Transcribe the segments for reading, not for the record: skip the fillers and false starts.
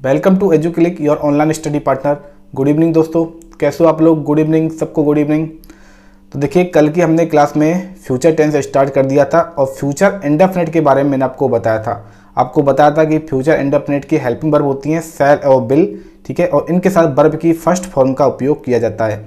Welcome to Educlick your online study partner. Good evening दोस्तों, कैसे हो आप लोग? गुड इवनिंग सबको, गुड इवनिंग। तो देखिए, कल की हमने क्लास में फ्यूचर टेंस स्टार्ट कर दिया था और फ्यूचर इंडेफिनिट के बारे में मैंने आपको बताया था। आपको बताया था कि फ्यूचर इंडेफिनिट की हेल्पिंग वर्ब होती हैं शैल और विल, ठीक है, और इनके साथ वर्ब की फर्स्ट फॉर्म का उपयोग किया जाता है।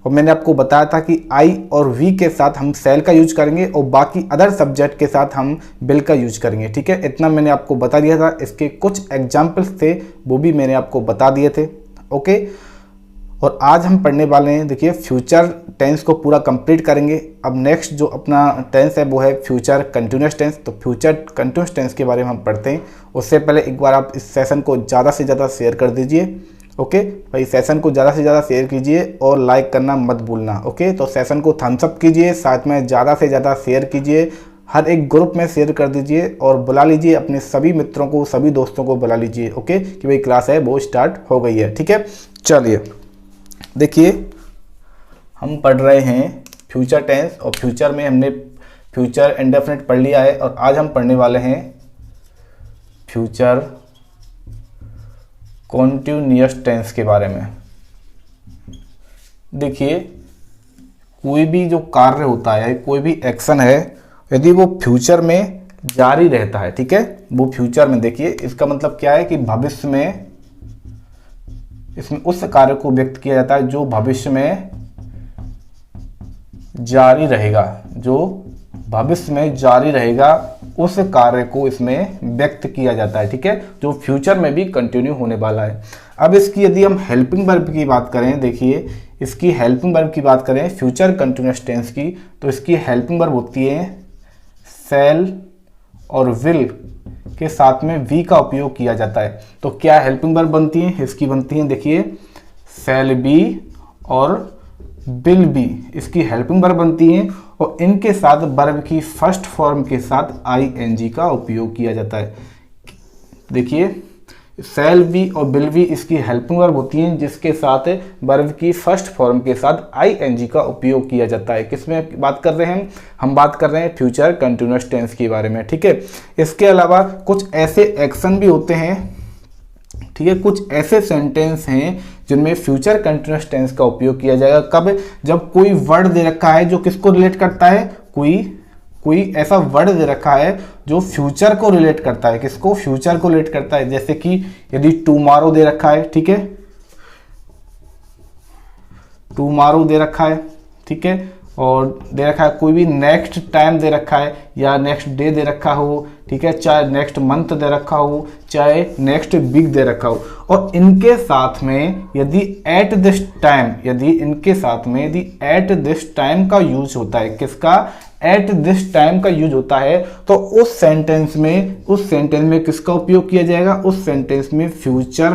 और मैंने आपको बताया था कि आई और वी के साथ हम शैल का यूज करेंगे और बाकी अदर सब्जेक्ट के साथ हम विल का यूज करेंगे, ठीक है। इतना मैंने आपको बता दिया था। इसके कुछ एग्जाम्पल्स थे वो भी मैंने आपको बता दिए थे, ओके। और आज हम पढ़ने वाले हैं, देखिए, फ्यूचर टेंस को पूरा कंप्लीट करेंगे। अब नेक्स्ट जो अपना टेंस है वो है फ्यूचर कंटिन्यूस टेंस। तो फ्यूचर कंटिन्यूस टेंस के बारे में हम पढ़ते हैं। उससे पहले एक बार आप इस सेशन को ज़्यादा से ज़्यादा शेयर कर दीजिए, ओके भाई। सेशन को ज़्यादा से ज़्यादा शेयर कीजिए और लाइक करना मत भूलना, ओके। तो सेशन को थम्स अप कीजिए, साथ में ज़्यादा से ज़्यादा शेयर कीजिए, हर एक ग्रुप में शेयर कर दीजिए और बुला लीजिए अपने सभी मित्रों को, सभी दोस्तों को बुला लीजिए, ओके, कि भाई क्लास है वो स्टार्ट हो गई है, ठीक है। चलिए देखिए, हम पढ़ रहे हैं फ्यूचर टेंस और फ्यूचर में हमने फ्यूचर इंडेफिनिट पढ़ लिया है और आज हम पढ़ने वाले हैं फ्यूचर कॉन्टिन्यूअस टेंस के बारे में। देखिए, कोई भी जो कार्य होता है, कोई भी एक्शन है, यदि वो फ्यूचर में जारी रहता है, ठीक है, वो फ्यूचर में, देखिए इसका मतलब क्या है कि भविष्य में इसमें उस कार्य को व्यक्त किया जाता है जो भविष्य में जारी रहेगा, जो भविष्य में जारी रहेगा, उस कार्य को इसमें व्यक्त किया जाता है, ठीक है, जो फ्यूचर में भी कंटिन्यू होने वाला है। अब इसकी यदि हम हेल्पिंग वर्ब की बात करें, देखिए इसकी हेल्पिंग वर्ब की बात करें फ्यूचर कंटिन्यूअस टेंस की, तो इसकी हेल्पिंग वर्ब होती है शैल और विल के साथ में वी का उपयोग किया जाता है। तो क्या हेल्पिंग वर्ब बनती है? इसकी बनती है, देखिए, शैल बी और विल बी, इसकी हेल्पिंग वर्ब बनती है और इनके साथ वर्ब की फर्स्ट फॉर्म के साथ आईएनजी का उपयोग किया जाता है। देखिए, शैल बी और विल बी इसकी हेल्पिंग वर्ब होती हैं जिसके साथ वर्ब की फर्स्ट फॉर्म के साथ आईएनजी का उपयोग किया जाता है। किसमें बात कर रहे हैं हम? बात कर रहे हैं फ्यूचर कंटिन्यूअस टेंस के बारे में, ठीक है। इसके अलावा कुछ ऐसे एक्शन भी होते हैं, ठीक है, कुछ ऐसे सेंटेंस हैं जिनमें फ्यूचर कंटिन्यूअस टेंस का उपयोग किया जाएगा। कब? जब कोई वर्ड दे रखा है जो किसको रिलेट करता है, कोई ऐसा वर्ड दे रखा है जो फ्यूचर को रिलेट करता है। किसको? फ्यूचर को रिलेट करता है। जैसे कि यदि टुमारो दे रखा है, ठीक है, टुमारो दे रखा है, ठीक है, और दे रखा है कोई भी नेक्स्ट टाइम दे रखा है या नेक्स्ट डे दे रखा हो, ठीक है, चाहे नेक्स्ट मंथ दे रखा हो, चाहे नेक्स्ट वीक दे रखा हो, और इनके साथ में यदि एट दिस टाइम, यदि इनके साथ में यदि एट दिस टाइम का यूज होता है, किसका? एट दिस टाइम का यूज होता है, तो उस सेंटेंस में किसका उपयोग किया जाएगा? उस सेंटेंस में फ्यूचर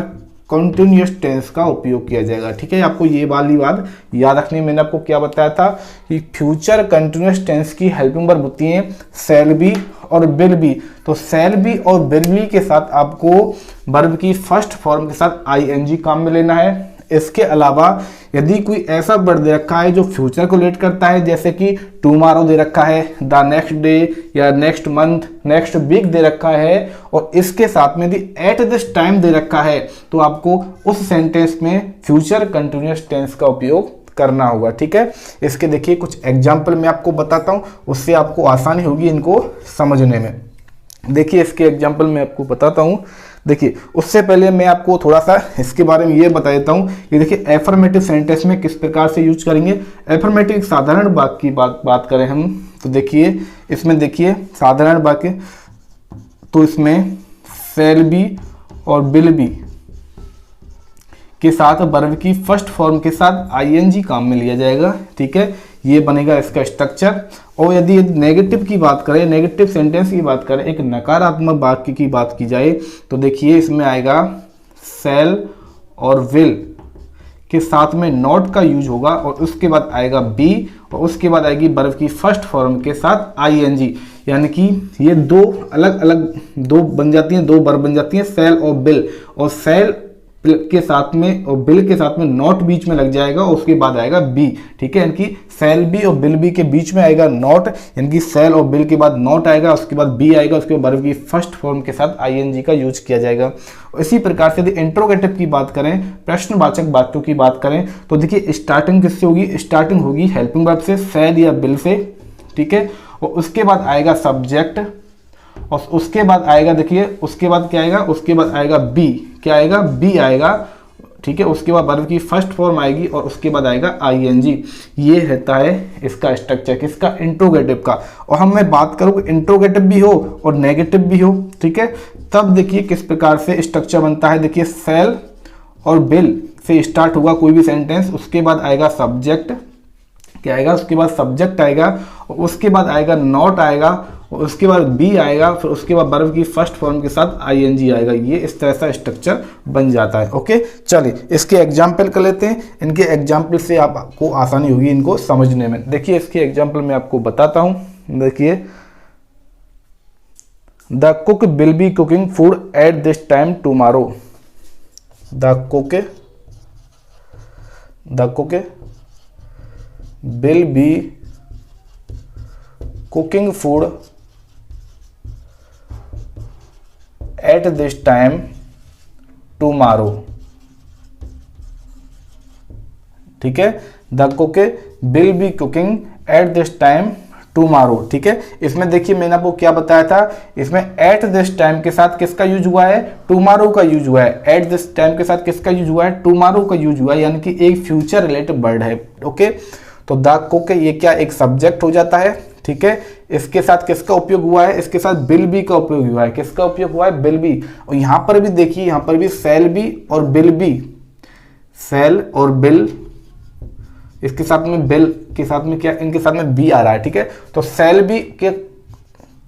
कंटिन्यूअस टेंस का उपयोग किया जाएगा, ठीक है। आपको ये वाली बात याद रखनी है। मैंने आपको क्या बताया था कि फ्यूचर कंटिन्यूअस टेंस की हेल्पिंग वर्ब होती है शैल बी और विल बी। तो शैल बी और विल बी के साथ आपको वर्ब की फर्स्ट फॉर्म के साथ आईएनजी काम में लेना है। इसके अलावा यदि कोई ऐसा वर्ड दे रखा है जो फ्यूचर को रिलेट करता है, जैसे कि टुमारो दे रखा है, द नेक्स्ट डे या नेक्स्ट मंथ, नेक्स्ट वीक दे रखा है, और इसके साथ में यदि एट दिस टाइम दे रखा है, तो आपको उस सेंटेंस में फ्यूचर कंटिन्यूअस टेंस का उपयोग करना होगा, ठीक है। इसके देखिए कुछ एग्जाम्पल मैं आपको बताता हूँ, उससे आपको आसानी होगी इनको समझने में। देखिए, इसके एग्जाम्पल मैं आपको बताता हूँ। देखिए, उससे पहले मैं आपको थोड़ा सा इसके बारे में ये बता देता हूँ कि देखिए एफर्मेटिव सेंटेंस में किस प्रकार से यूज करेंगे। एफर्मेटिव साधारण वाक्य की बात करें हम, तो देखिए इसमें, देखिए साधारण वाक्य, तो इसमें शैल बी और विल बी के साथ वर्ब की फर्स्ट फॉर्म के साथ आईएनजी काम में लिया जाएगा, ठीक है। ये बनेगा इसका स्ट्रक्चर। और यदि नेगेटिव की बात करें, नेगेटिव सेंटेंस की बात करें, एक नकारात्मक वाक्य की बात की जाए, तो देखिए इसमें आएगा शैल और विल के साथ में नॉट का यूज होगा और उसके बाद आएगा बी और उसके बाद आएगी वर्ब की फर्स्ट फॉर्म के साथ आईएनजी, यानी कि ये दो अलग अलग दो बन जाती हैं, दो वर्ब बन जाती हैं, शैल और विल। और शैल के साथ में और बिल के साथ में नॉट बीच में लग जाएगा और उसके बाद आएगा बी, ठीक है, यानी कि सेल बी और बिल बी के बीच में आएगा नॉट, यानी कि सेल और बिल के बाद नॉट आएगा, उसके बाद बी आएगा, उसके बाद वर्ब की फर्स्ट फॉर्म के साथ आईएनजी का यूज किया जाएगा। इसी प्रकार से यदि इंट्रोगेटिव की बात करें, प्रश्नवाचक वाक्यों की बात करें, तो देखिए स्टार्टिंग किससे होगी, स्टार्टिंग होगी हेल्पिंग वर्ब से, सेल या बिल से, ठीक है, और उसके बाद आएगा सब्जेक्ट, और उसके बाद आएगा, देखिए उसके बाद क्या आएगा, उसके बाद आएगा बी, क्या आएगा, बी आएगा, ठीक है, उसके बाद वर्ब की फर्स्ट फॉर्म आएगी और उसके बाद आएगा आईएनजी। ये रहता है इसका स्ट्रक्चर किसका, इंट्रोगेटिव का। और हम मैं बात करूँ इंट्रोगेटिव भी हो और नेगेटिव भी हो, ठीक है, तब देखिए किस प्रकार से स्ट्रक्चर बनता है। देखिए सेल और बिल से स्टार्ट होगा कोई भी सेंटेंस, उसके बाद आएगा सब्जेक्ट, क्या आएगा, उसके बाद सब्जेक्ट आएगा, और उसके बाद आएगा नॉट आएगा, और उसके बाद बी आएगा, फिर उसके बाद वर्ब की फर्स्ट फॉर्म के साथ आईएनजी आएगा। ये इस तरह से स्ट्रक्चर बन जाता है। ओके, चलिए इसके एग्जाम्पल कर लेते हैं। इनके एग्जाम्पल से आपको आसानी होगी इनको समझने में। देखिए इसके एग्जाम्पल मैं आपको बताता हूँ। देखिए, the cook will be cooking food at this time tomorrow. The cook will be cooking food at this time tomorrow, ठीक है, the cook will be cooking at this time tomorrow, ठीक है। इसमें देखिए मैंने आपको क्या बताया था, इसमें एट दिस टाइम के साथ किसका यूज हुआ है, टुमारो का यूज हुआ है। एट दिस टाइम के साथ किसका यूज हुआ है, टुमारो का यूज हुआ है, यानी कि एक फ्यूचर रिलेटेड वर्ड है। ओके, तो द कुक ये क्या एक सब्जेक्ट हो जाता है, ठीक है। इसके साथ किसका उपयोग हुआ है, इसके साथ बिल बी का उपयोग हुआ है। किसका उपयोग हुआ है, बिल बी। और यहां पर भी देखिए, यहां पर भी सेल बी और बिल बी, सेल और बिल, इसके साथ में बिल के साथ में क्या, इनके साथ में बी आ रहा है, ठीक है। तो सेल बी के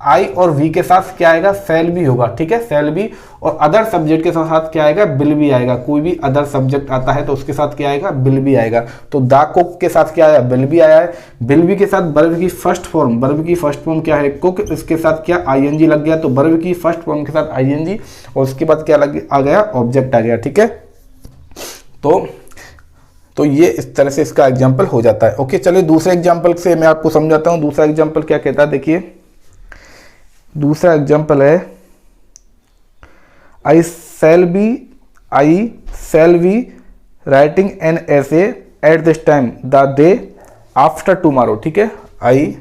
आई और वी के साथ क्या आएगा, सेल बी होगा, ठीक है, सेल बी। और अदर सब्जेक्ट के साथ क्या आएगा, बिल बी आएगा। कोई भी अदर सब्जेक्ट आता है तो उसके साथ क्या आएगा, बिल बी आएगा। तो द कुक के साथ क्या आया, बिल बी आया है। बिल बी के साथ वर्ब की फर्स्ट फॉर्म, वर्ब की फर्स्ट फॉर्म क्या है, कुक, इसके साथ क्या आईएनजी लग गया, तो वर्ब की फर्स्ट फॉर्म के साथ आईएनजी, और उसके बाद क्या आ गया, ऑब्जेक्ट आ गया, ठीक है। तो ये इस तरह से इसका एग्जाम्पल हो जाता है। ओके, चलिए दूसरे एग्जाम्पल से मैं आपको समझाता हूं। दूसरा एग्जाम्पल क्या कहता है, देखिए दूसरा एग्जाम्पल है, I shall be writing an essay at this time the day after tomorrow, ठीक है। I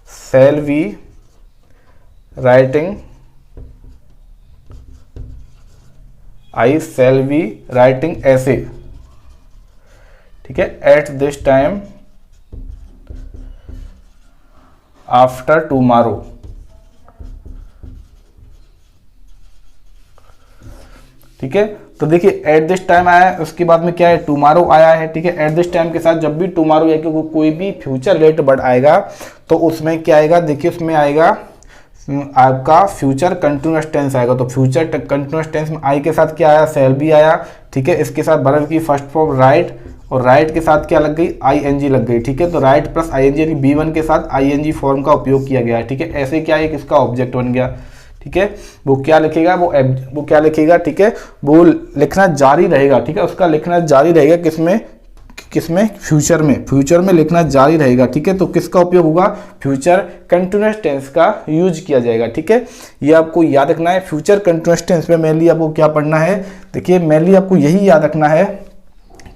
shall be writing essay, ठीक है, at this time after tomorrow, ठीक है। तो देखिए एट दिस टाइम आया है, उसके बाद में क्या है, टुमारो आया है, ठीक है। एट दिस टाइम के साथ जब भी टुमारो या कोई भी फ्यूचर रिलेटेड वर्ड आएगा तो उसमें क्या आएगा, देखिए उसमें आएगा आपका फ्यूचर कंटिन्यूअस टेंस आएगा। तो फ्यूचर कंटिन्यूअस टेंस में आई के साथ क्या आया, सेल बी आया, ठीक है। इसके साथ वर्ब की फर्स्ट फॉर्म राइट, और राइट के साथ क्या लग गई, आईएनजी लग गई, ठीक है। तो राइट प्लस आईएनजी यानी बी1 के साथ आईएनजी फॉर्म का उपयोग किया गया है, ठीक है। ऐसे क्या है, किसका ऑब्जेक्ट बन गया, ठीक है। वो क्या लिखेगा, वो क्या लिखेगा, ठीक है, वो लिखना जारी रहेगा, ठीक है। उसका लिखना जारी रहेगा किसमें, फ्यूचर में लिखना जारी रहेगा, ठीक है। तो किसका उपयोग होगा, फ्यूचर कंटिन्यूअस टेंस का यूज किया जाएगा, ठीक है। ये आपको याद रखना है। फ्यूचर कंटिन्यूअस टेंस में मेनली आपको क्या पढ़ना है, देखिए मेनली आपको यही याद रखना है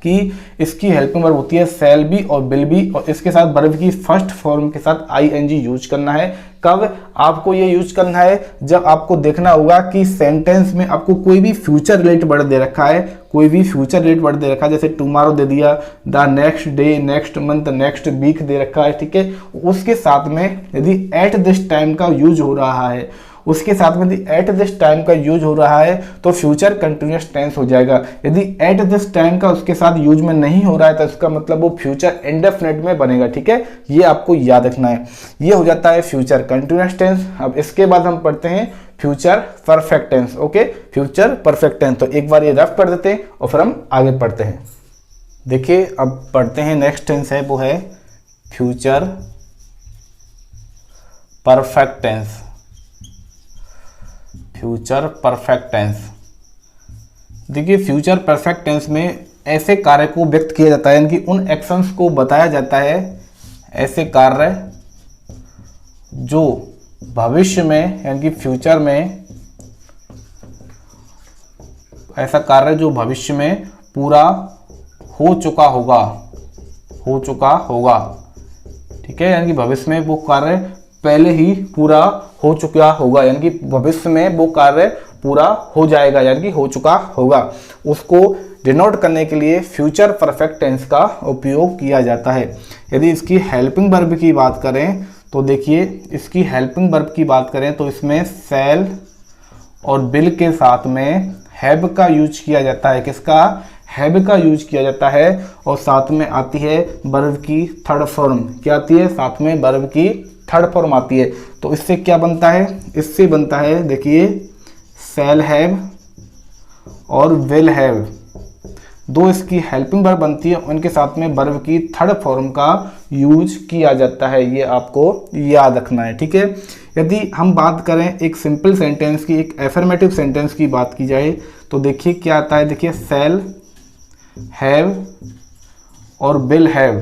कि इसकी हेल्पिंग वर्ब होती है सेल बी और बिल बी, और इसके साथ वर्ब की फर्स्ट फॉर्म के साथ आईएनजी यूज करना है। कब आपको ये यूज करना है, जब आपको देखना होगा कि सेंटेंस में आपको कोई भी फ्यूचर रिलेटेड वर्ड दे रखा है, कोई भी फ्यूचर रिलेटेड वर्ड दे रखा है, जैसे टुमारो दे दिया, the next day, next month, next week दे रखा है, ठीक है। उसके साथ में यदि एट दिस टाइम का यूज हो रहा है, उसके साथ में यदि एट दिस टाइम का यूज हो रहा है तो फ्यूचर कंटिन्यूअस टेंस हो जाएगा। यदि एट दिस टाइम का उसके साथ यूज में नहीं हो रहा है तो इसका मतलब वो फ्यूचर इंडेफिनिट में बनेगा, ठीक है। ये आपको याद रखना है। ये हो जाता है फ्यूचर कंटिन्यूअस टेंस। अब इसके बाद हम पढ़ते हैं future perfect tense. Okay, future perfect tense. तो एक बार ये रफ कर देते हैं और फिर हम आगे पढ़ते हैं। देखिए अब पढ़ते हैं, नेक्स्ट टेंस है वो है future perfect tense. Future perfect tense, देखिए फ्यूचर परफेक्ट टेंस में ऐसे कार्य को व्यक्त किया जाता है, यानी कि उन एक्शंस को बताया जाता है, ऐसे कार्य जो भविष्य में यानी कि फ्यूचर में, ऐसा कार्य जो भविष्य में पूरा हो चुका होगा, ठीक है, यानी कि भविष्य में वो कार्य पहले ही पूरा हो चुका होगा, यानी कि भविष्य में वो कार्य पूरा हो जाएगा, यानी कि हो चुका होगा। उसको डिनोट करने के लिए फ्यूचर परफेक्ट टेंस का उपयोग किया जाता है। यदि इसकी हेल्पिंग वर्ब की बात करें तो देखिए, इसकी हेल्पिंग वर्ब की बात करें तो इसमें शैल और विल के साथ में हैव का यूज किया जाता है। किसका? हैव का यूज किया जाता है। और साथ में आती है वर्ब की थर्ड फॉर्म। क्या आती है? साथ में वर्ब की थर्ड फॉर्म आती है। तो इससे क्या बनता है? इससे बनता है, देखिए, शैल हैव और विल हैव, दो इसकी हेल्पिंग वर्ब बनती है, उनके साथ में वर्ब की थर्ड फॉर्म का यूज किया जाता है। ये आपको याद रखना है, ठीक है। यदि हम बात करें एक सिंपल सेंटेंस की, एक एफर्मेटिव सेंटेंस की बात की जाए तो देखिए क्या आता है। देखिए शैल हैव और विल हैव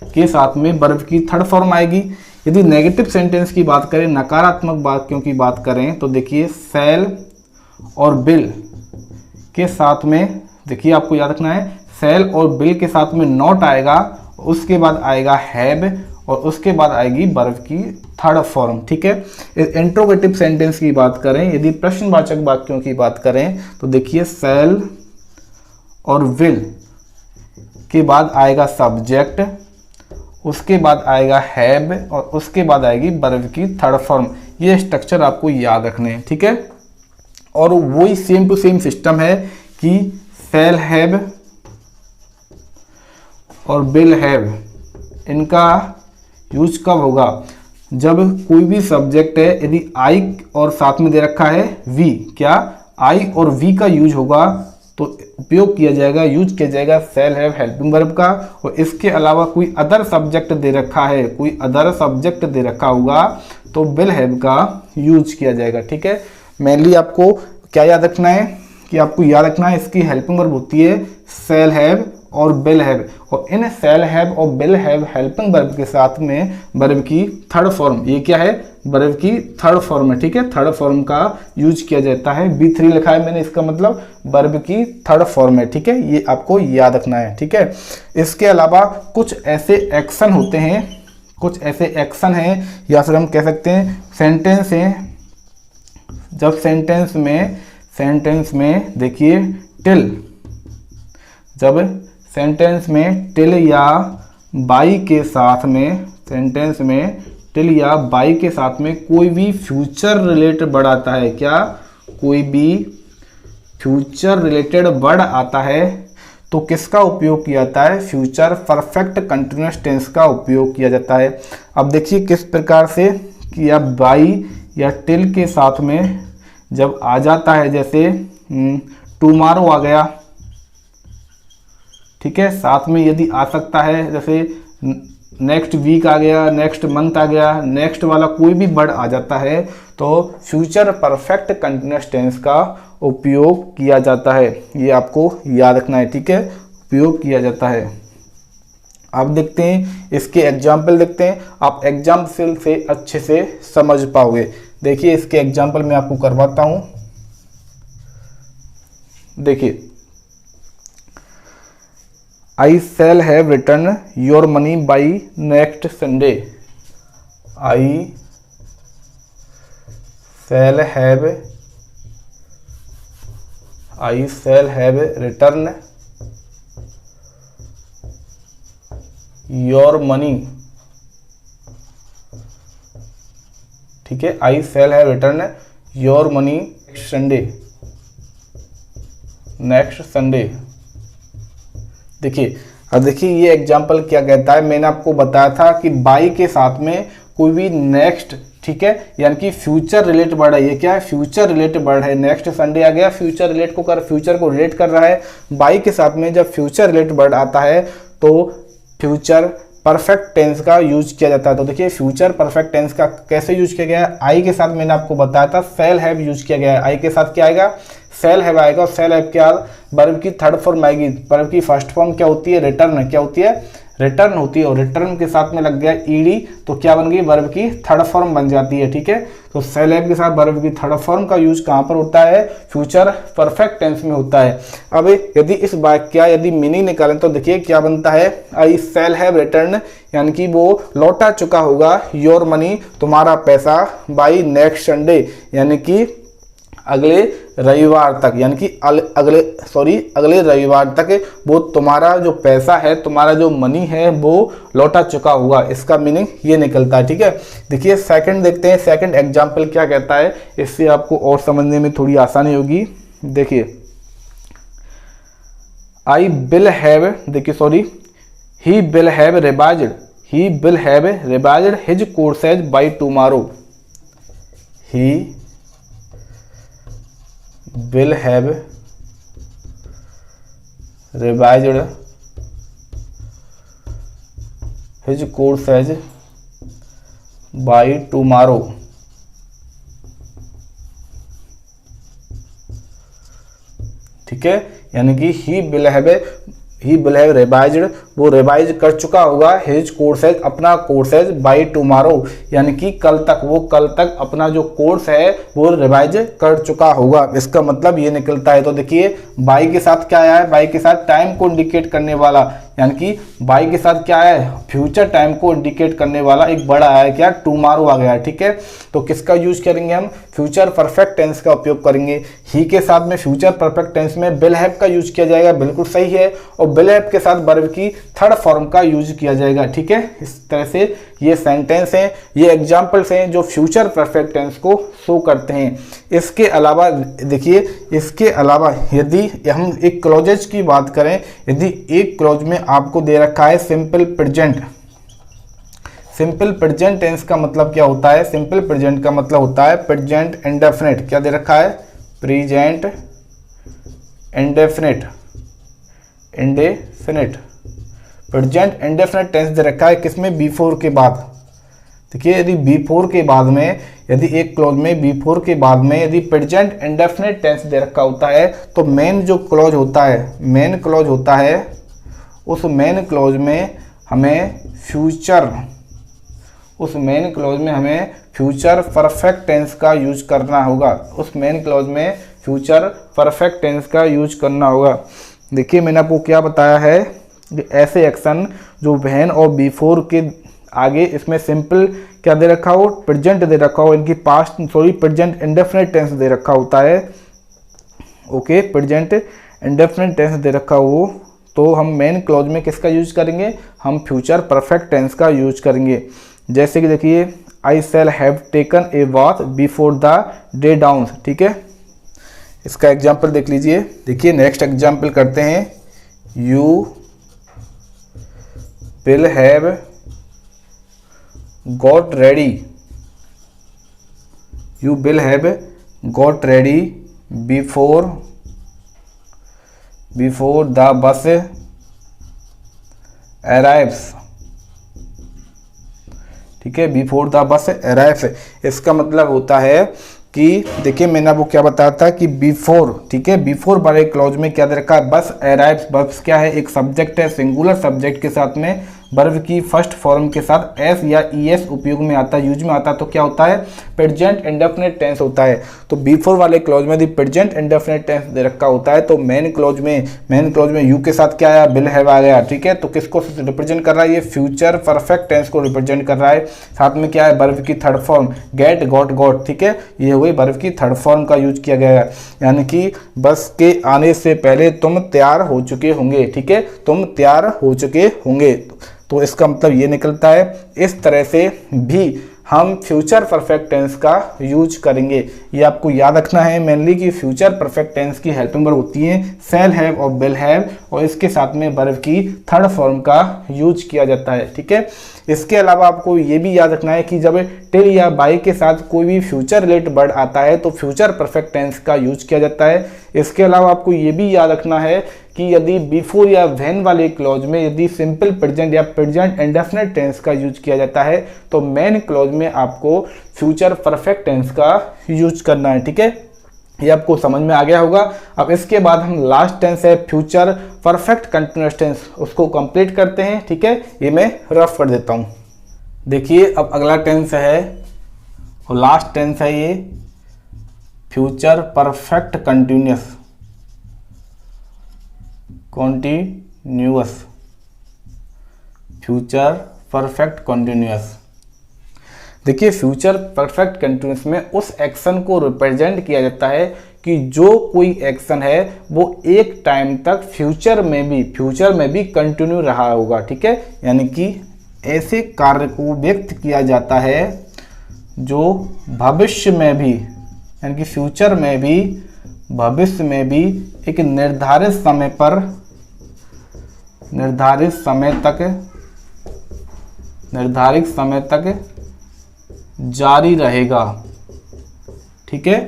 के साथ में वर्ब की थर्ड फॉर्म आएगी। यदि नेगेटिव सेंटेंस की बात करें, नकारात्मक वाक्यों की बात करें तो देखिए शैल और विल के साथ में, देखिए आपको याद रखना है, शैल और विल के साथ में नॉट आएगा, उसके बाद आएगा हैव और उसके बाद आएगी वर्ब की थर्ड फॉर्म, ठीक है। इंट्रोगेटिव सेंटेंस की बात करें, यदि प्रश्नवाचक वाक्यों की बात करें तो देखिए शैल और विल के बाद आएगा सब्जेक्ट, उसके बाद आएगा हैव और उसके बाद आएगी वर्ब की थर्ड फॉर्म। ये स्ट्रक्चर आपको याद रखने हैं, ठीक है। और वही सेम टू सेम सिस्टम है कि शैल हैव और विल हैव, इनका यूज कब होगा? जब कोई भी सब्जेक्ट है, यदि आई और साथ में दे रखा है वी, क्या आई और वी का यूज होगा तो उपयोग किया जाएगा, यूज किया जाएगा शैल हैव हेल्पिंग वर्ब का। और इसके अलावा कोई अदर सब्जेक्ट दे रखा है, कोई अदर सब्जेक्ट दे रखा होगा तो विल हैव का यूज किया जाएगा, ठीक है। मेनली आपको क्या याद रखना है कि आपको याद रखना है इसकी हेल्पिंग वर्ब होती है शैल हैव और विल हैव, और इन शैल हैव और विल हैव हेल्पिंग वर्ब के साथ में वर्ब की थर्ड फॉर्म, ये क्या है? वर्ब की थर्ड फॉर्म है, ठीक है। थर्ड फॉर्म का यूज किया जाता है। B3 लिखा है मैंने, इसका मतलब वर्ब की थर्ड फॉर्म है, ठीक है। ये आपको याद रखना है, ठीक है। इसके अलावा कुछ ऐसे एक्शन होते हैं, कुछ ऐसे एक्शन हैं या फिर हम कह सकते हैं सेंटेंस हैं, जब सेंटेंस में देखिए टिल, जब सेंटेंस में टिल या बाई के साथ में, सेंटेंस में टिल या बाई के साथ में कोई भी फ्यूचर रिलेटेड वर्ड आता है, क्या? कोई भी फ्यूचर रिलेटेड वर्ड आता है तो किसका उपयोग किया जाता है? फ्यूचर परफेक्ट कंटिन्यूअस टेंस का उपयोग किया जाता है। अब देखिए किस प्रकार से कि अब बाई या टिल के साथ में जब आ जाता है, जैसे टुमारो आ गया, ठीक है, साथ में यदि आ सकता है जैसे नेक्स्ट वीक आ गया, नेक्स्ट मंथ आ गया, नेक्स्ट वाला कोई भी वर्ड आ जाता है तो फ्यूचर परफेक्ट कंटिन्यूअस टेंस का उपयोग किया जाता है। ये आपको याद रखना है, ठीक है, उपयोग किया जाता है। अब देखते हैं इसके एग्जाम्पल, देखते हैं, आप एग्जाम्पल से अच्छे से समझ पाओगे। देखिए इसके एग्जाम्पल मैं आपको करवाता हूं। देखिए, I shall have return your money by next Sunday. I shall have return your money, ठीक है। I shall have return your money next Sunday. देखिए, अब देखिए ये एग्जाम्पल क्या कहता है। मैंने आपको बताया था कि बाई के साथ में कोई भी नेक्स्ट, ठीक है, यानी कि फ्यूचर रिलेटेड वर्ड है। ये क्या है? फ्यूचर रिलेटेड वर्ड है। नेक्स्ट संडे आ गया, फ्यूचर को रिलेट कर रहा है। बाई के साथ में जब फ्यूचर रिलेटेड वर्ड आता है तो फ्यूचर परफेक्ट टेंस का यूज किया जाता है। तो देखिए फ्यूचर परफेक्ट टेंस का कैसे यूज किया गया है। आई के साथ मैंने आपको बताया था शैल हैव यूज किया गया है। आई के साथ क्या आएगा? सेल हैव आएगा और सेल हैव के बाद वर्ब की थर्ड फॉर्म आएगी। वर्ब की फर्स्ट फॉर्म क्या होती है? रिटर्न। क्या होती है? रिटर्न होती है। और रिटर्न के साथ में लग गया ईडी तो क्या बन गई? वर्ब की थर्ड फॉर्म बन जाती है। ठीक है, तो सेल हैव के साथ वर्ब की थर्ड फॉर्म का यूज कहाँ पर होता है? फ्यूचर परफेक्ट टेंस में होता है। अब यदि इस वाक्य का यदि मीनिंग निकालें तो देखिए क्या बनता है, आई सेल हैव रिटर्न, यानी कि वो लौटा चुका होगा योर मनी, तुम्हारा पैसा, बाई नेक्स्ट संडे, यानी कि अगले रविवार तक, यानी कि अगले रविवार तक वो तुम्हारा जो पैसा है, तुम्हारा जो मनी है वो लौटा चुका होगा। इसका मीनिंग ये निकलता है। ठीक है, देखिए सेकंड देखते हैं, सेकंड एग्जांपल क्या कहता है, इससे आपको और समझने में थोड़ी आसानी होगी। देखिए आई विल हैव, देखिए sorry, he will have revised his courses by tomorrow. He will have revised his courses by tomorrow। ठीक है, यानी कि ही विल हैव रिवाइज्ड, वो रिवाइज कर चुका होगा हिज कोर्सेज, अपना कोर्सेज, बाय टुमारो, यानी कि कल तक, वो कल तक अपना जो कोर्स है वो रिवाइज कर चुका होगा। इसका मतलब ये निकलता है। तो देखिए बाय के साथ क्या आया है? बाय के साथ टाइम को इंडिकेट करने वाला, यानी कि बाय के साथ क्या है? फ्यूचर टाइम को इंडिकेट करने वाला एक बड़ा आया, क्या? टुमारो आ गया। ठीक है, तो किसका यूज करेंगे हम? फ्यूचर परफेक्ट टेंस का उपयोग करेंगे। ही के साथ में फ्यूचर परफेक्ट टेंस में विल हैव का यूज किया जाएगा, बिल्कुल सही है, और विल हैव के साथ वर्ब की थर्ड फॉर्म का यूज किया जाएगा। ठीक है, इस तरह से ये सेंटेंस हैं, ये एग्जाम्पल्स हैं जो फ्यूचर परफेक्ट टेंस को शो करते हैं। इसके अलावा देखिए, इसके अलावा यदि हम एक क्लॉजेज की बात करें, यदि एक क्लॉज में आपको दे रखा है simple present. Simple present tense का मतलब क्या होता है? सिंपल प्रेजेंट का मतलब होता है प्रेजेंट इंडेफिनिट। क्या दे रखा है? Present indefinite. Present indefinite tense दे रखा है किसमें? बिफोर के बाद। देखिए यदि बिफोर के बाद में, यदि एक क्लॉज में बिफोर के बाद में यदि प्रेजेंट इंडेफिनिट टेंस दे रखा होता है तो मेन जो क्लॉज होता है, मेन क्लॉज होता है, उस मेन क्लॉज में हमें फ्यूचर परफेक्ट टेंस का यूज करना होगा। उस मेन क्लॉज में फ्यूचर परफेक्ट टेंस का यूज करना होगा। देखिए मैंने आपको क्या बताया है कि ऐसे एक्शन जो व्हेन और बिफोर के आगे इसमें सिंपल क्या दे रखा हो? प्रेजेंट दे रखा हो, इनकी प्रेजेंट इंडेफिनिट टेंस दे रखा होता है। ओके, प्रेजेंट इंडेफिनिट टेंस दे रखा हो तो हम मेन क्लॉज में किसका यूज करेंगे? हम फ्यूचर परफेक्ट टेंस का यूज करेंगे। जैसे कि देखिए I shall have taken a bath before the day dawns. ठीक है, इसका एग्जाम्पल देख लीजिए। देखिए नेक्स्ट एग्जाम्पल करते हैं, you will have got ready before the bus arrives. ठीक है, बिफोर द बस अराइव्स, इसका मतलब होता है कि देखिए मैंने आपको क्या बताया था कि बिफोर, ठीक है, बिफोर वाले क्लॉज में क्या दे रखा है? बस अराइव्स। बस क्या है? एक सब्जेक्ट है, सिंगुलर सब्जेक्ट के साथ में वर्ब की फर्स्ट फॉर्म के साथ एस या ईएस उपयोग में आता है, यूज में आता है, तो क्या होता है? प्रेजेंट इंडेफिनिट टेंस होता है। तो बिफोर वाले क्लॉज में यदि प्रेजेंट इंडेफिनिट टेंस दे रखा होता है तो मेन क्लॉज में यू के साथ क्या आया? विल हैव आ गया। ठीक है, तो किसको रिप्रेजेंट कर रहा है? ये फ्यूचर परफेक्ट टेंस को रिप्रेजेंट कर रहा है। साथ में क्या है? वर्ब की थर्ड फॉर्म गेट, गॉट। ठीक है, ये हुई वर्ब की थर्ड फॉर्म का यूज किया गया है, यानी कि बस के आने से पहले तुम तैयार हो चुके होंगे। ठीक है, तुम तैयार हो चुके होंगे, तो इसका मतलब ये निकलता है। इस तरह से भी हम फ्यूचर परफेक्ट टेंस का यूज करेंगे। ये आपको याद रखना है मेनली कि फ्यूचर परफेक्ट टेंस की हेल्पिंग वर्ब होती है शैल हैव और विल हैव, और इसके साथ में वर्ब की थर्ड फॉर्म का यूज किया जाता है। ठीक है, इसके अलावा आपको ये भी याद रखना है कि जब टिल या बाय के साथ कोई भी फ्यूचर रिलेटेड वर्ड आता है तो फ्यूचर परफेक्ट टेंस का यूज किया जाता है। इसके अलावा आपको ये भी याद रखना है कि यदि बिफोर या व्हेन वाले क्लॉज में यदि सिंपल प्रेजेंट या प्रेजेंट इंडेफिनिट टेंस का यूज किया जाता है तो मेन क्लॉज में आपको फ्यूचर परफेक्ट टेंस का यूज करना है। ठीक है, ये आपको समझ में आ गया होगा। अब इसके बाद हम लास्ट टेंस है फ्यूचर परफेक्ट कंटिन्यूअस टेंस, उसको कंप्लीट करते हैं। ठीक है, ये मैं रफ कर देता हूँ। देखिए अब अगला टेंस है और लास्ट टेंस है ये future perfect continuous future perfect continuous. देखिए फ्यूचर परफेक्ट कंटिन्यूअस में उस एक्शन को रिप्रेजेंट किया जाता है कि जो कोई एक्शन है वो एक टाइम तक फ्यूचर में भी कंटिन्यू रहा होगा। ठीक है, यानी कि ऐसे कार्य को व्यक्त किया जाता है जो भविष्य में भी, यानी कि फ्यूचर में भी, भविष्य में भी एक निर्धारित समय तक जारी रहेगा। ठीक है,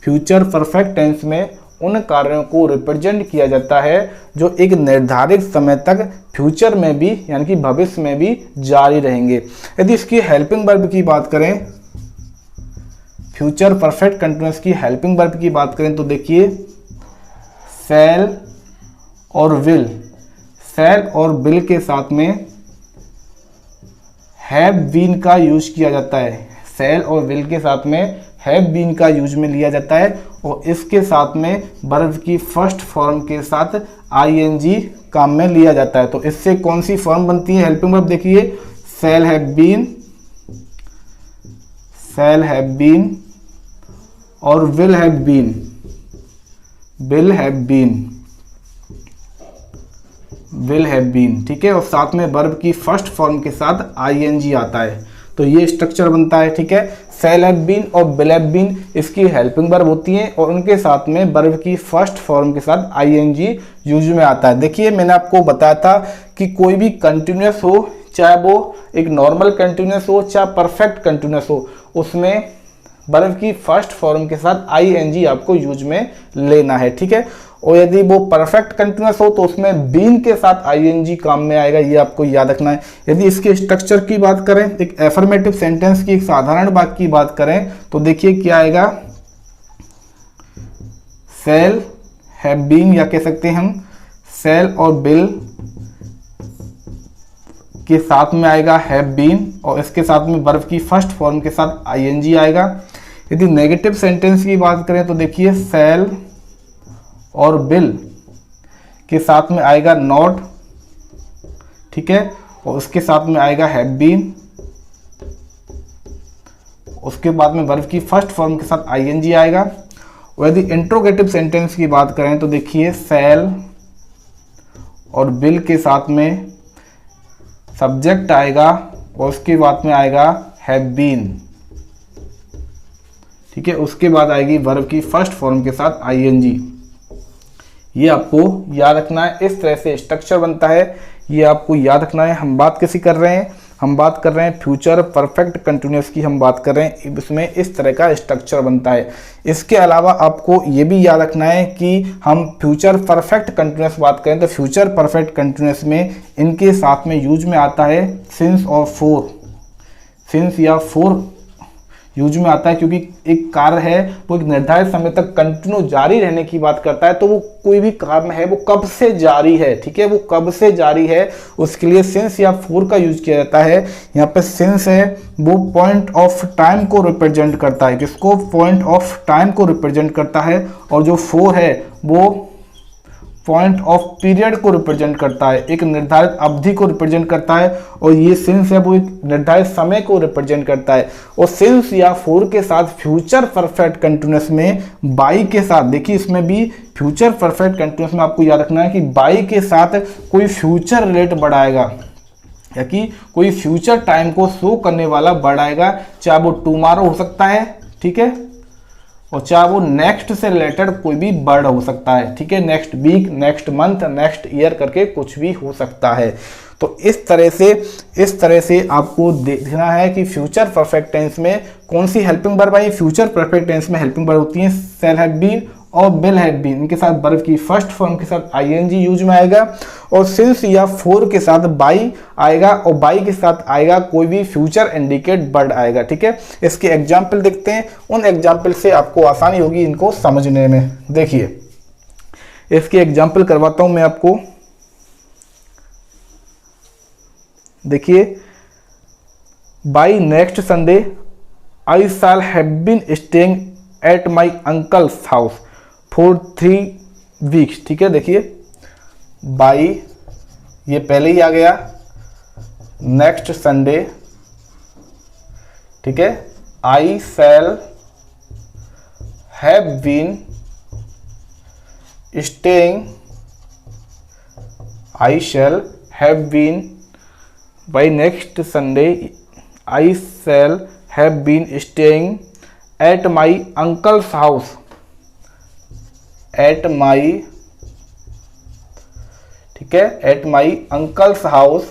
फ्यूचर परफेक्ट टेंस में उन कार्यों को रिप्रेजेंट किया जाता है जो एक निर्धारित समय तक फ्यूचर में भी यानी कि भविष्य में भी जारी रहेंगे। यदि इसकी हेल्पिंग वर्ब की बात करें, फ्यूचर परफेक्ट कंटिन्यूअस की हेल्पिंग वर्ब की बात करें तो देखिए शैल और विल के साथ में हैव बीन का यूज किया जाता है। शैल और विल के साथ में हैव बीन का यूज में लिया जाता है और इसके साथ में वर्ब की फर्स्ट फॉर्म के साथ आईएनजी काम में लिया जाता है। तो इससे कौन सी फॉर्म बनती है हेल्पिंग वर्ब? देखिए शैल हैव बीन और विल हैव बीन। ठीक है, और साथ में वर्ब की फर्स्ट फॉर्म के साथ आईएनजी आता है, तो ये स्ट्रक्चर बनता है। ठीक है, शैल हैव बीन और विल हैव बीन इसकी हेल्पिंग वर्ब होती हैं और उनके साथ में वर्ब की फर्स्ट फॉर्म के साथ आईएनजी यूज में आता है। देखिए मैंने आपको बताया था कि कोई भी कंटिन्यूअस हो, चाहे वो एक नॉर्मल कंटिन्यूअस हो चाहे परफेक्ट कंटिन्यूअस हो, उसमें वर्ब की फर्स्ट फॉर्म के साथ आईएनजी आपको यूज में लेना है। ठीक है, और यदि वो परफेक्ट कंटिन्यूअस हो तो उसमें बीन के साथ आईएनजी काम में आएगा, ये आपको याद रखना है। यदि इसके स्ट्रक्चर की बात करें, एक एफर्मेटिव सेंटेंस की, एक साधारण वाक्य की बात करें तो देखिए क्या आएगा, शैल हैव बीन, या कह सकते हैं हम शैल और विल के साथ में आएगा हैव बीन और इसके साथ में वर्ब की फर्स्ट फॉर्म के साथ आईएनजी आएगा। यदि नेगेटिव सेंटेंस की बात करें तो देखिए शैल और विल के साथ में आएगा नॉट। ठीक है, और उसके साथ में आएगा हैव बीन, उसके बाद में वर्ब की फर्स्ट फॉर्म के साथ आईएनजी आएगा। और यदि इंट्रोगेटिव सेंटेंस की बात करें तो देखिए शैल और विल के साथ में सब्जेक्ट आएगा और उसके बाद में आएगा हैव बीन। ठीक है, उसके बाद आएगी वर्ब की फर्स्ट फॉर्म के साथ आईएनजी। ये आपको याद रखना है, इस तरह से स्ट्रक्चर बनता है, ये आपको याद रखना है। हम बात कैसी कर रहे हैं, हम बात कर रहे हैं फ्यूचर परफेक्ट कंटिन्यूअस की, हम बात कर रहे हैं इसमें इस तरह का स्ट्रक्चर बनता है। इसके अलावा आपको ये भी याद रखना है कि हम फ्यूचर परफेक्ट कंटिन्यूअस बात करें तो फ्यूचर परफेक्ट कंटिन्यूअस में इनके साथ में यूज में आता है सिंस और फोर, सिंस या फोर यूज में आता है, क्योंकि एक कार्य है वो एक निर्धारित समय तक कंटिन्यू जारी रहने की बात करता है। तो वो कोई भी काम है वो कब से जारी है, ठीक है, वो कब से जारी है, उसके लिए सिंस या फोर का यूज किया जाता है। यहाँ पे सिंस है वो पॉइंट ऑफ टाइम को रिप्रेजेंट करता है, जिसको पॉइंट ऑफ टाइम को रिप्रेजेंट करता है, और जो फोर है वो पॉइंट ऑफ पीरियड को रिप्रेजेंट करता है, एक निर्धारित अवधि को रिप्रेजेंट करता है, और ये सिंस है वो एक निर्धारित समय को रिप्रेजेंट करता है। और सिंस या फोर के साथ फ्यूचर परफेक्ट कंटिन्यूअस में बाई के साथ, देखिए इसमें भी फ्यूचर परफेक्ट कंटिन्यूअस में आपको याद रखना है कि बाई के साथ कोई फ्यूचर रिलेट बढ़ाएगा या कि कोई फ्यूचर टाइम को शो करने वाला बढ़ाएगा, चाहे वो टुमारो हो सकता है, ठीक है, और चाहे वो नेक्स्ट से रिलेटेड कोई भी वर्ड हो सकता है, ठीक है, next week, next month, next year करके कुछ भी हो सकता है। तो इस तरह से आपको देखना है कि फ्यूचर परफेक्ट टेंस में कौन सी हेल्पिंग वर्ब आई। फ्यूचर परफेक्ट टेंस में हेल्पिंग वर्ब होती है शैल हैव बीन और विल हैव बीन इनके साथ वर्ब की फर्स्ट फॉर्म के साथ आईएनजी यूज में आएगा, और सिंस या फॉर के साथ बाई आएगा, और बाई के साथ आएगा कोई भी फ्यूचर इंडिकेट वर्ड आएगा। ठीक है, इसके एग्जाम्पल देखते हैं, उन एग्जाम्पल से आपको आसानी होगी इनको समझने में। देखिए इसके एग्जाम्पल करवाता हूं मैं आपको। देखिए, by next Sunday I shall have been staying at my uncle's house for 3 weeks. ठीक है, देखिए बाई ये पहले ही आ गया, नेक्स्ट संडे, ठीक है, I shall have been staying, I shall have been by next Sunday I shall have been staying at my uncle's house, at my, ठीक है, at my uncle's house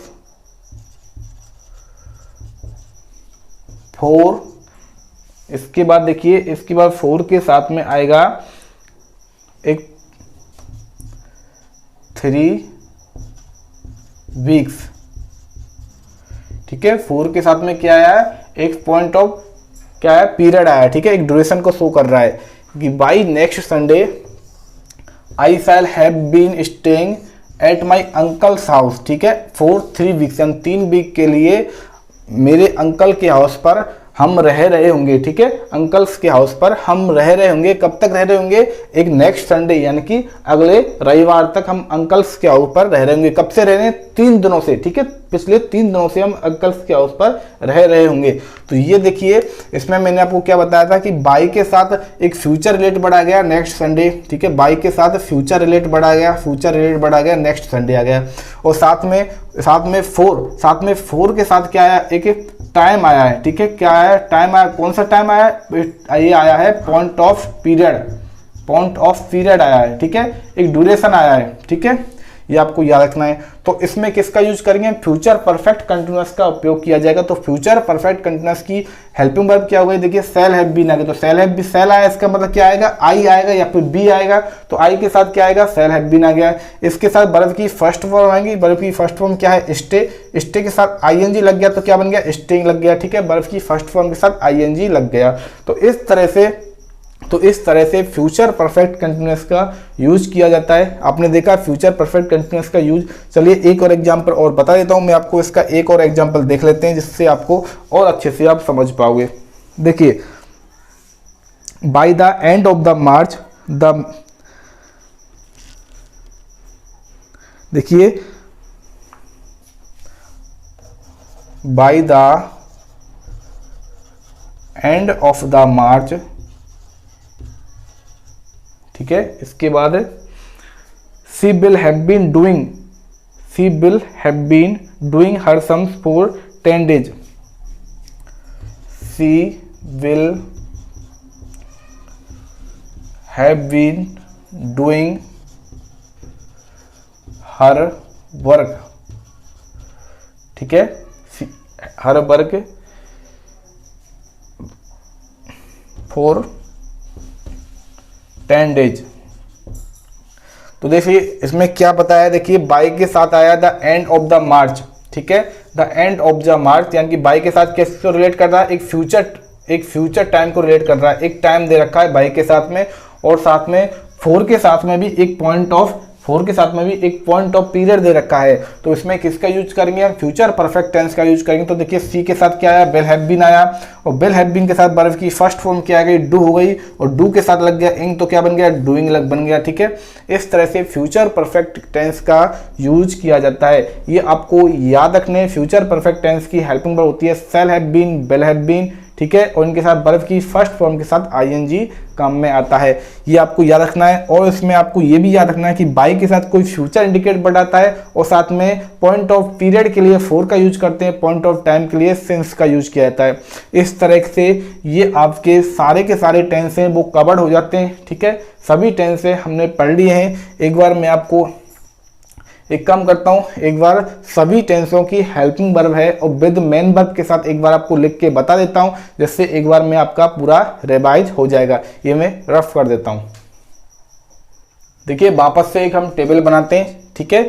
for, इसके बाद देखिए, इसके बाद फोर के साथ में आएगा एक 3 वीक्स। ठीक है, फोर के साथ में क्या आया है, एक पॉइंट ऑफ क्या है, पीरियड आया है। ठीक है, एक ड्यूरेशन को शो कर रहा है कि by next Sunday I shall have been staying at my uncle's house. ठीक है, फॉर 3 वीक्स, यानी 3 वीक के लिए मेरे अंकल के हाउस पर हम रह रहे होंगे। ठीक है, अंकल्स के हाउस पर हम रह रहे होंगे। कब तक रह रहे होंगे, एक नेक्स्ट संडे यानी कि अगले रविवार तक हम अंकल्स के हाउस पर रह रहे होंगे। कब से रह रहे हैं, 3 दिनों से। ठीक है, पिछले 3 दिनों से हम अंकल्स के हाउस पर रह रहे होंगे। तो ये देखिए, इसमें मैंने आपको क्या बताया था कि बाई के साथ एक फ्यूचर रिलेट बढ़ा गया नेक्स्ट संडे। ठीक है, बाई के साथ फ्यूचर रिलेट बढ़ा गया, फ्यूचर रिलेट बढ़ा गया, नेक्स्ट संडे आ गया, और साथ में फोर के साथ क्या आया, एक टाइम आया है। ठीक है, क्या आया, टाइम आया, कौन सा टाइम आया है, ये आया है पॉइंट ऑफ पीरियड आया है। ठीक है, एक ड्यूरेशन आया है। ठीक है, ये आपको याद रखना है। तो इसमें किसका यूज करेंगे, फ्यूचर परफेक्ट कंटिन्यूअस का उपयोग किया जाएगा। तो फ्यूचर परफेक्ट कंटिन्यूअस की हेल्पिंग वर्ब क्या हो गई, देखिए शैल हैव बीन आ गया, तो शैल आया, इसका मतलब क्या आएगा, आई आएगा या फिर बी आएगा। तो आई के साथ क्या आएगा, शैल हैव बीन आ गया। इसके साथ वर्ब की फर्स्ट फॉर्म आएगी, वर्ब की फर्स्ट फॉर्म क्या है, स्टे के साथ आईएनजी लग गया तो क्या बन गया, स्टेइंग लग गया। ठीक है, वर्ब की फर्स्ट फॉर्म के साथ आईएनजी लग गया। तो इस तरह से फ्यूचर परफेक्ट कंटिन्यूअस का यूज किया जाता है। आपने देखा फ्यूचर परफेक्ट कंटिन्यूअस का यूज। चलिए एक और एग्जांपल और बता देता हूं मैं आपको, इसका एक और एग्जांपल देख लेते हैं जिससे आपको और अच्छे से आप समझ पाओगे। देखिए, by the end of the March देखिए, by the end of the March, ठीक है, इसके बाद she will have been doing her sums for 10 days। She will have been doing her work, ठीक है, हर वर्क फॉर 10 days। तो देखिए इसमें क्या बताया, देखिए बाई के साथ आया the end of the March. ठीक है, द एंड ऑफ द मार्च यानी कि बाई के साथ कैसे रिलेट कर रहा है, एक फ्यूचर टाइम को रिलेट कर रहा है। एक टाइम दे रखा है बाई के साथ में, और साथ में फोर के साथ में भी एक पॉइंट ऑफ पीरियड दे रखा है। तो इसमें किसका यूज करेंगे हम, फ्यूचर परफेक्ट टेंस का यूज करेंगे। तो देखिए सी के साथ क्या आया, विल हैव बीन आया, और विल हैव बीन के साथ वर्ब की फर्स्ट फॉर्म क्या आ गई, डू हो गई, और डू के साथ लग गया इंग, तो क्या बन गया, डूइंग बन गया। ठीक है, इस तरह से फ्यूचर परफेक्ट टेंस का यूज किया जाता है। ये आपको याद रखने, फ्यूचर परफेक्ट टेंस की हेल्पिंग वर्ब होती है shall have been, will have been. ठीक है, और इनके साथ वर्ब की फर्स्ट फॉर्म के साथ आईएनजी काम में आता है। ये आपको याद रखना है। और इसमें आपको ये भी याद रखना है कि बाई के साथ कोई फ्यूचर इंडिकेट बढ़ाता है, और साथ में पॉइंट ऑफ पीरियड के लिए फोर का यूज करते हैं, पॉइंट ऑफ टाइम के लिए सिंस का यूज किया जाता है। इस तरह से ये आपके सारे के सारे टेंस हैं वो कवर्ड हो जाते हैं। ठीक है, सभी टेंस हमने पढ़ लिए हैं। एक बार मैं आपको एक काम करता हूं, एक बार सभी टेंसों की हेल्पिंग वर्ब है और विद मेन वर्ब के साथ एक बार आपको लिख के बता देता हूं, जिससे एक बार में आपका पूरा रिवाइज हो जाएगा। ये मैं रफ कर देता हूं। देखिए वापस से एक हम टेबल बनाते हैं, ठीक है।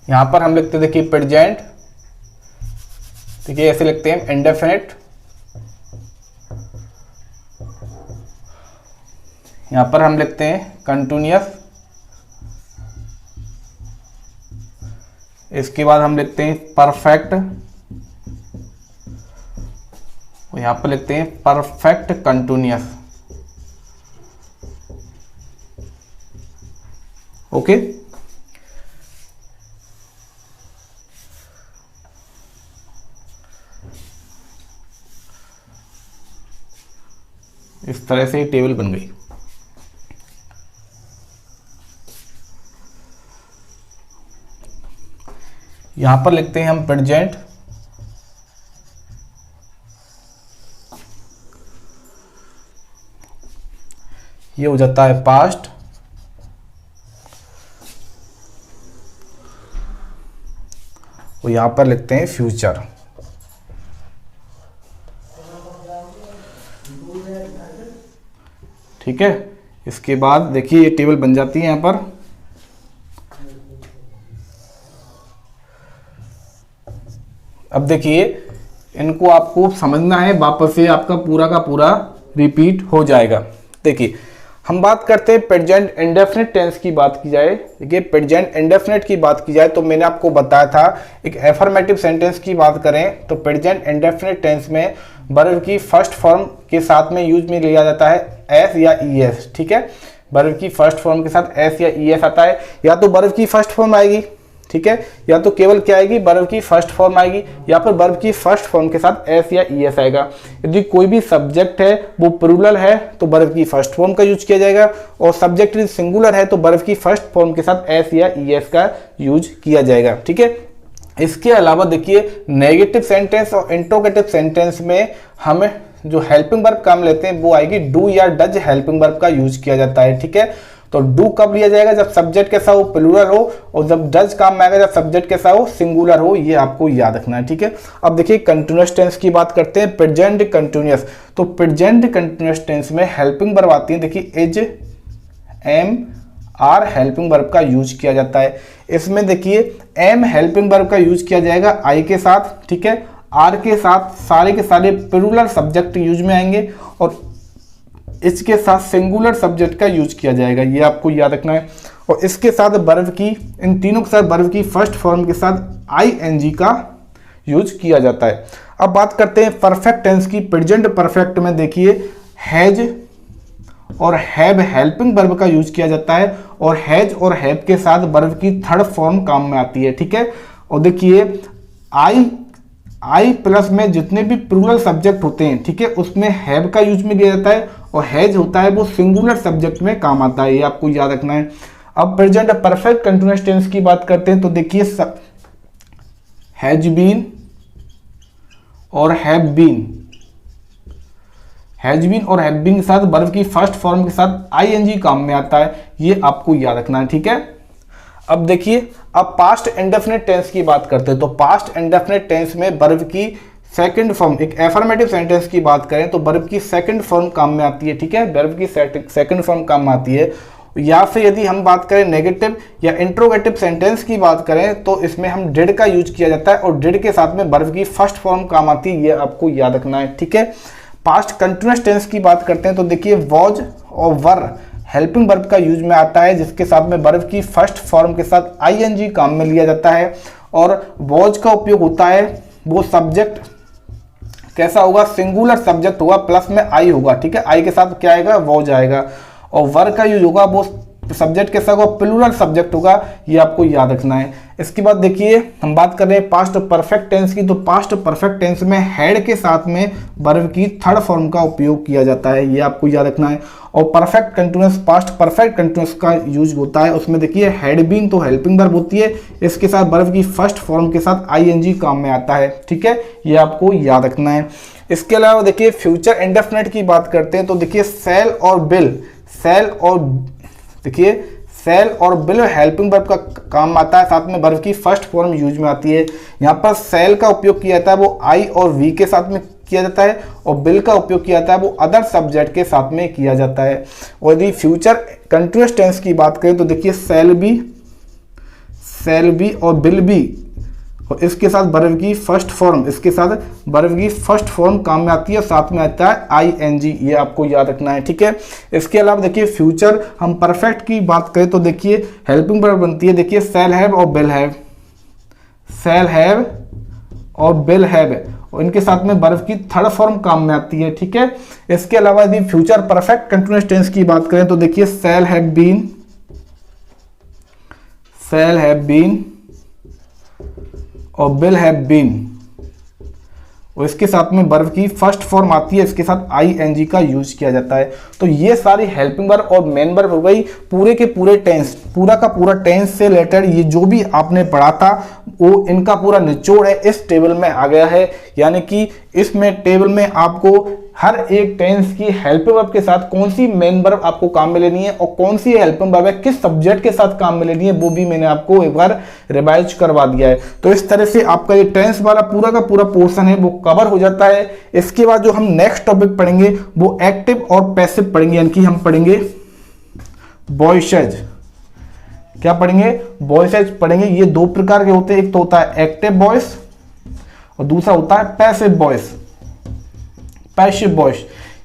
यहाँ पर हम लिखते हैं, देखिए प्रेजेंट, देखिए ऐसे लिखते हैं इंडेफिनिट, यहाँ पर हम लिखते हैं कंटिन्यूअस, इसके बाद हम लिखते हैं परफेक्ट, और यहाँ पर लिखते हैं परफेक्ट कंटिन्यूअस। ओके, इस तरह से टेबल बन गई। यहां पर लिखते हैं हम प्रेजेंट, ये हो जाता है पास्ट, और यहां पर लिखते हैं फ्यूचर। ठीक है, इसके बाद देखिए ये टेबल बन जाती है यहां पर। अब देखिए इनको आपको समझना है, वापस से आपका पूरा का पूरा रिपीट हो जाएगा। देखिए हम बात करते हैं प्रेजेंट इंडेफिनिट टेंस की बात की जाए। देखिए प्रेजेंट इंडेफिनिट की बात की जाए तो मैंने आपको बताया था, एक एफर्मेटिव सेंटेंस की बात करें तो प्रेजेंट इंडेफिनिट टेंस में वर्ब की फर्स्ट फॉर्म के साथ में यूज में लिया जाता है एस या ई एस। ठीक है, वर्ब की फर्स्ट फॉर्म के साथ एस या ई एस आता है, या तो वर्ब की फर्स्ट फॉर्म आएगी, ठीक है, या तो केवल क्या आएगी, वर्ब की फर्स्ट फॉर्म आएगी, या फिर वर्ब की फर्स्ट फॉर्म के साथ एस या ई एस आएगा। यदि कोई भी सब्जेक्ट है वो प्लूरल है तो वर्ब की फर्स्ट फॉर्म का यूज किया जाएगा, और सब्जेक्ट यदि सिंगुलर है तो वर्ब की फर्स्ट फॉर्म के साथ एस या ई एस का यूज किया जाएगा। ठीक है, इसके अलावा देखिए नेगेटिव सेंटेंस और इंट्रोगेटिव सेंटेंस में हम जो हेल्पिंग वर्ब काम लेते हैं वो आएगी डू या डज हेल्पिंग वर्ब का यूज किया जाता है। ठीक है, तो डू कब लिया जाएगा, जब सब्जेक्ट कैसा हो, प्लूरल हो, और जब डज काम में आएगा जब सब्जेक्ट कैसा हो, सिंगुलर हो। ये आपको याद रखना है। ठीक है, अब देखिए कंटिन्यूअस टेंस की बात करते हैं, प्रेजेंट कंटिन्यूअस। तो प्रेजेंट कंटिन्यूअस टेंस में हेल्पिंग वर्ब आती है, देखिए is, am, are helping verb का यूज किया जाता है। इसमें देखिए एम हेल्पिंग वर्ब का यूज किया जाएगा आई के साथ, ठीक है, आर के साथ सारे के सारे प्लूरल सब्जेक्ट यूज में आएंगे, और इसके साथ सिंगुलर सब्जेक्ट का यूज किया जाएगा। ये आपको याद रखना है। और इसके साथ वर्ब की, इन तीनों के साथ वर्ब की फर्स्ट फॉर्म के साथ आईएनजी का यूज किया जाता है। अब बात करते हैं परफेक्ट टेंस की। प्रेजेंट परफेक्ट में देखिए हैज और हैव हेल्पिंग वर्ब का यूज किया जाता है, और हैज और हैव के साथ वर्ब की थर्ड फॉर्म काम में आती है। ठीक है, और देखिए आई प्लस में जितने भी प्लूरल सब्जेक्ट होते हैं, ठीक है, उसमें हैव का यूज में लिया जाता है, और हैज होता है वो सिंगुलर सब्जेक्ट में काम आता है। ये आपको याद रखना है। अब प्रेजेंट परफेक्ट कंटीन्यूअस टेंस की बात करते हैं तो देखिए हैज बीन और हैव बीन, हैज बीन और हैव बीन के साथ वर्ब की फर्स्ट फॉर्म के साथ आईएनजी काम में आता है। ये आपको याद रखना है। ठीक है, अब देखिए अब पास्ट इंडेफिनिट टेंस की बात करते हैं तो पास्ट इंडेफिनिट टेंस में वर्ब की सेकंड फॉर्म, एक एफर्मेटिव सेंटेंस की बात करें तो वर्ब की सेकंड फॉर्म काम में आती है। ठीक है, वर्ब की सेकंड फॉर्म काम में आती है। या फिर यदि हम बात करें नेगेटिव या इंट्रोगेटिव सेंटेंस की बात करें तो इसमें हम डिड का यूज किया जाता है, और डिड के साथ में वर्ब की फर्स्ट फॉर्म काम आती है। ये आपको याद रखना है। ठीक है, पास्ट कंटिन्यूअस टेंस की बात करते हैं तो देखिए वॉज और वर हेल्पिंग वर्ब का यूज में आता है, जिसके साथ में वर्ब की फर्स्ट फॉर्म के साथ आईएनजी काम में लिया जाता है। और वॉज का उपयोग होता है, वो सब्जेक्ट कैसा होगा, सिंगुलर सब्जेक्ट होगा, प्लस में आई होगा। ठीक है, आई के साथ क्या आएगा, वॉज आएगा। और वर का यूज होगा, वो सब्जेक्ट कैसा होगा, प्लूरल सब्जेक्ट होगा। ये आपको याद रखना है। इसके बाद देखिए हम बात कर रहे हैं पास्ट परफेक्ट टेंस की, तो पास्ट परफेक्ट टेंस में हैड के साथ में वर्ब की थर्ड फॉर्म का उपयोग किया जाता है। ये आपको याद रखना है। और perfect continuous, past perfect continuous का यूज होता है, उसमें देखिए हैड बीन तो हेल्पिंग वर्ब होती है, इसके साथ वर्ब की फर्स्ट फॉर्म के साथ आईएनजी काम में आता है। ठीक है, ये आपको याद रखना है। इसके अलावा देखिए फ्यूचर इंडेफिनिट की बात करते हैं तो देखिए सेल और बिल, सेल और देखिए सेल और बिल हेल्पिंग वर्ब का काम आता है, साथ में वर्ब की फर्स्ट फॉर्म यूज में आती है। यहाँ पर सेल का उपयोग किया जाता है, वो आई और वी के साथ में किया जाता है और बिल का उपयोग किया जाता है वो अदर सब्जेक्ट के साथ में किया जाता है। और यदि फ्यूचर कंटिन्यूअस टेंस की बात करें तो देखिए शैल बी और विल बी और इसके साथ वर्ब की फर्स्ट फॉर्म, इसके साथ वर्ब की फर्स्ट फॉर्म काम में आती है, साथ में आता है आईएनजी, ये आपको याद रखना है, ठीक है। इसके अलावा देखिए फ्यूचर हम परफेक्ट की बात करें तो देखिए हेल्पिंग वर्ब बनती है, देखिए शैल हैव और विल हैव, शैल हैव और विल हैव और इनके साथ में वर्ब की थर्ड फॉर्म काम में आती है, ठीक है। इसके अलावा यदि फ्यूचर परफेक्ट कंटिन्यूअस टेंस की बात करें तो देखिए शैल हैव बीन और विल हैव बीन और इसके साथ में वर्ब की फर्स्ट फॉर्म आती है, इसके साथ आईएनजी का यूज किया जाता है। तो ये सारी हेल्पिंग वर्ब और मेन वर्ब हो गई, पूरे के पूरे टेंस, पूरा का पूरा टेंस से रिलेटेड ये जो भी आपने पढ़ा था वो इनका पूरा निचोड़ है इस टेबल में आ गया है। यानी कि इसमें टेबल में आपको हर एक टेंस की हेल्पिंग वर्ब के साथ कौन सी मेन वर्ब आपको काम में लेनी है और कौन सी हेल्पिंग वर्ब है किस सब्जेक्ट के साथ काम में लेनी है वो भी मैंने आपको एक बार रिवाइज करवा दिया है। तो इस तरह से आपका ये टेंस वाला पूरा का पूरा पोर्शन है वो कवर हो जाता है। इसके बाद जो हम नेक्स्ट टॉपिक पढ़ेंगे वो एक्टिव और पैसिव पढ़ेंगे, यानी कि हम पढ़ेंगे वॉइसेज। क्या पढ़ेंगे? वॉइसेज पढ़ेंगे। ये दो प्रकार के होते हैं, एक तो होता है एक्टिव वॉइस और दूसरा होता है पैसिव वॉइस। पैसिव वॉइस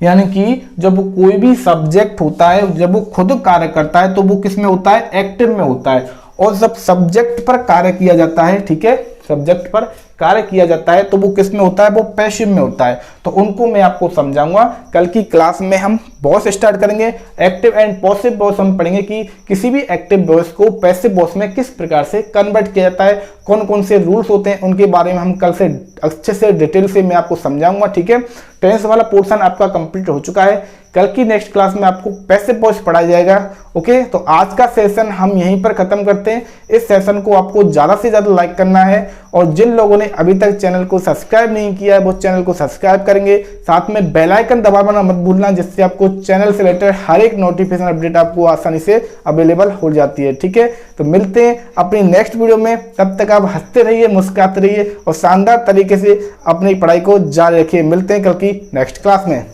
यानी कि जब कोई भी सब्जेक्ट होता है, जब वो खुद कार्य करता है तो वो किस में होता है? एक्टिव में होता है। और जब सब्जेक्ट पर कार्य किया जाता है, ठीक है, सब्जेक्ट पर कार्य किया जाता है तो वो किस में होता है? वो पैसिव में होता है। तो उनको मैं आपको समझाऊंगा। कल की क्लास में हम वॉइस स्टार्ट करेंगे, एक्टिव एंड पैसिव वॉइस हम पढ़ेंगे कि किसी भी एक्टिव वॉइस को पैसिव वॉइस में किस प्रकार से कन्वर्ट किया जाता है, कौन कौन से रूल्स होते हैं, उनके बारे में हम कल से अच्छे से डिटेल से मैं आपको समझाऊंगा, ठीक है। टेंस वाला पोर्शन आपका कंप्लीट हो चुका है। कल की नेक्स्ट क्लास में आपको पैसिव वॉइस पढ़ाया जाएगा। ओके, तो आज का सेशन हम यहीं पर खत्म करते हैं। इस सेशन को आपको ज़्यादा से ज़्यादा लाइक करना है और जिन लोगों ने अभी तक चैनल को सब्सक्राइब नहीं किया है वो चैनल को सब्सक्राइब करेंगे, साथ में बेल आइकन दबाना मत भूलना, जिससे आपको चैनल से रिलेटेड हर एक नोटिफिकेशन अपडेट आपको आसानी से अवेलेबल हो जाती है, ठीक है। तो मिलते हैं अपनी नेक्स्ट वीडियो में, तब तक आप हंसते रहिए, मुस्कुराते रहिए और शानदार तरीके से अपनी पढ़ाई को जारी रखिए। मिलते हैं कल की नेक्स्ट क्लास में।